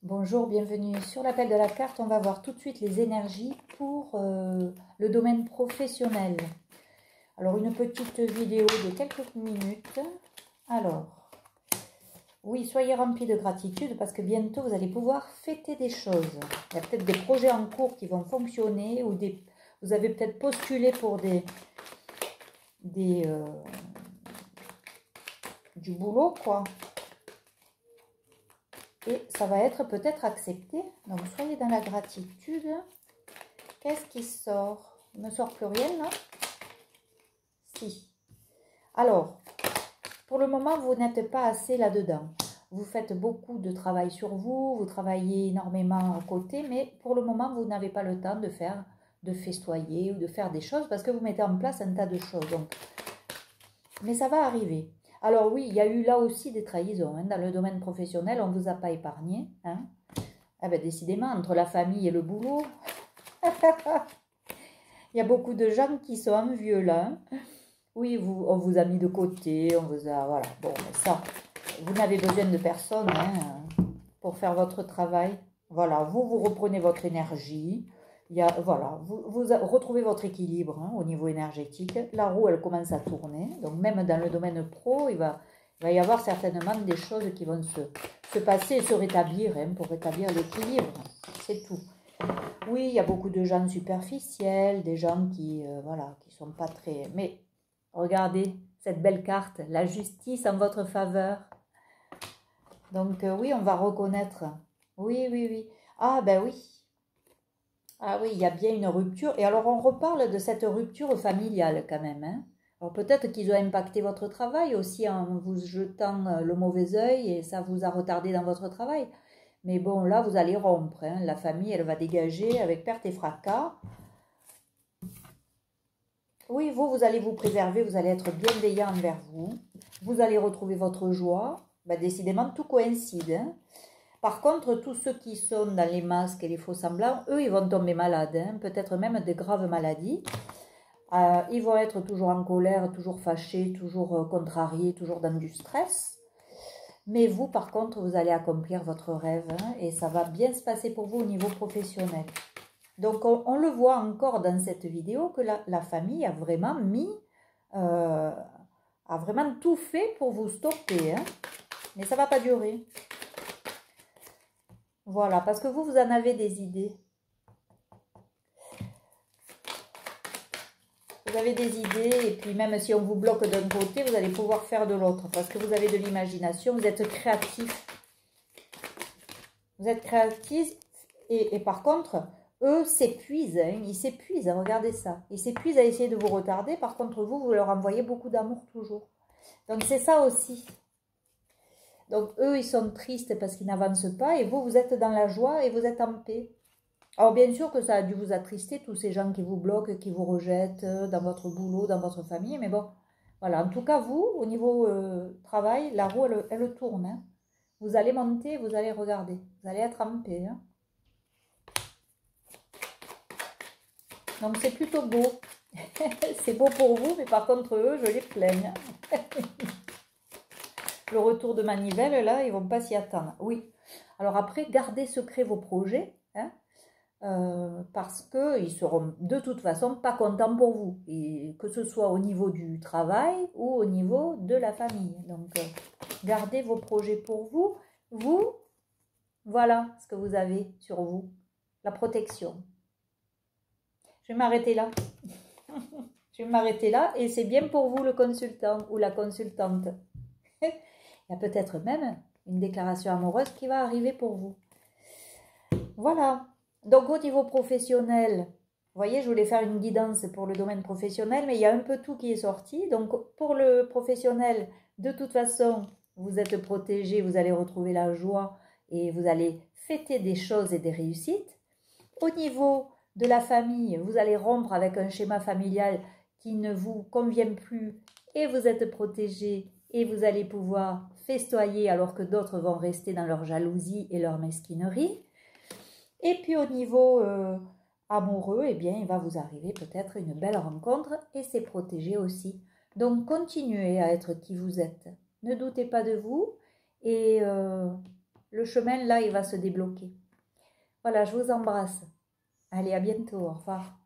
Bonjour, bienvenue sur l'appel de la carte. On va voir tout de suite les énergies pour le domaine professionnel. Alors, une petite vidéo de quelques minutes. Alors, oui, soyez remplis de gratitude parce que bientôt, vous allez pouvoir fêter des choses. Il y a peut-être des projets en cours qui vont fonctionner ou vous avez peut-être postulé pour du boulot, quoi. Et ça va être peut-être accepté. Donc, soyez dans la gratitude. Qu'est-ce qui sort? Il ne me sort plus rien, non? Si. Alors, pour le moment, vous n'êtes pas assez là-dedans. Vous faites beaucoup de travail sur vous, vous travaillez énormément à côté, mais pour le moment, vous n'avez pas le temps de festoyer ou de faire des choses parce que vous mettez en place un tas de choses. Donc, mais ça va arriver. Alors oui, il y a eu là aussi des trahisons. Hein. Dans le domaine professionnel, on ne vous a pas épargné. Hein. Ah ben, décidément, entre la famille et le boulot, il y a beaucoup de gens qui sont envieux là. Hein. Oui, on vous a mis de côté, on vous a... Voilà, bon, mais ça, vous n'avez besoin de personne hein, pour faire votre travail. Voilà, vous reprenez votre énergie. Voilà, vous retrouvez votre équilibre hein, au niveau énergétique. La roue, elle commence à tourner. Donc, même dans le domaine pro, il va y avoir certainement des choses qui vont se passer et se rétablir hein, pour rétablir l'équilibre. C'est tout. Oui, il y a beaucoup de gens superficiels, des gens qui, voilà, qui sont pas très... Mais regardez cette belle carte, la justice en votre faveur. Donc oui, on va reconnaître. Oui, oui, oui. Ah ben oui. Ah oui, il y a bien une rupture. Et alors on reparle de cette rupture familiale quand même. Hein. Alors peut-être qu'ils ont impacté votre travail aussi en vous jetant le mauvais œil et ça vous a retardé dans votre travail. Mais bon, là, vous allez rompre. Hein. La famille, elle va dégager avec perte et fracas. Oui, vous allez vous préserver, vous allez être bienveillant envers vous. Vous allez retrouver votre joie. Ben, décidément, tout coïncide. Hein. Par contre, tous ceux qui sont dans les masques et les faux semblants, eux, ils vont tomber malades. Hein. Peut-être même des graves maladies. Ils vont être toujours en colère, toujours fâchés, toujours contrariés, toujours dans du stress. Mais vous, par contre, vous allez accomplir votre rêve hein, et ça va bien se passer pour vous au niveau professionnel. Donc, on le voit encore dans cette vidéo que la famille a vraiment a vraiment tout fait pour vous stopper. Hein. Mais ça ne va pas durer. Voilà, parce que vous en avez des idées. Vous avez des idées et puis même si on vous bloque d'un côté, vous allez pouvoir faire de l'autre parce que vous avez de l'imagination, vous êtes créatif. Vous êtes créatif et par contre, eux s'épuisent, hein, ils s'épuisent, regardez ça. Ils s'épuisent à essayer de vous retarder, par contre vous leur envoyez beaucoup d'amour toujours. Donc c'est ça aussi. Donc eux, ils sont tristes parce qu'ils n'avancent pas et vous êtes dans la joie et vous êtes en paix. Alors bien sûr que ça a dû vous attrister, tous ces gens qui vous bloquent, qui vous rejettent dans votre boulot, dans votre famille, mais bon, voilà. En tout cas, vous, au niveau travail, la roue, elle tourne. Hein. Vous allez monter, vous allez regarder, vous allez être en paix. Hein. Donc c'est plutôt beau. C'est beau pour vous, mais par contre eux, je les plains. Le retour de manivelle, là, ils ne vont pas s'y attendre. Oui. Alors après, gardez secret vos projets, hein, parce qu'ils ne seront de toute façon pas contents pour vous. Et que ce soit au niveau du travail ou au niveau de la famille. Donc, gardez vos projets pour vous. Vous, voilà ce que vous avez sur vous. La protection. Je vais m'arrêter là. Je vais m'arrêter là et c'est bien pour vous le consultant ou la consultante. Il y a peut-être même une déclaration amoureuse qui va arriver pour vous. Voilà. Donc au niveau professionnel, vous voyez, je voulais faire une guidance pour le domaine professionnel, mais il y a un peu tout qui est sorti. Donc pour le professionnel, de toute façon, vous êtes protégé, vous allez retrouver la joie et vous allez fêter des choses et des réussites. Au niveau de la famille, vous allez rompre avec un schéma familial qui ne vous convient plus et vous êtes protégé et vous allez pouvoir festoyer alors que d'autres vont rester dans leur jalousie et leur mesquinerie. Et puis au niveau amoureux, eh bien, il va vous arriver peut-être une belle rencontre et c'est protégé aussi. Donc continuez à être qui vous êtes. Ne doutez pas de vous et le chemin, là, il va se débloquer. Voilà, je vous embrasse. Allez, à bientôt. Au revoir.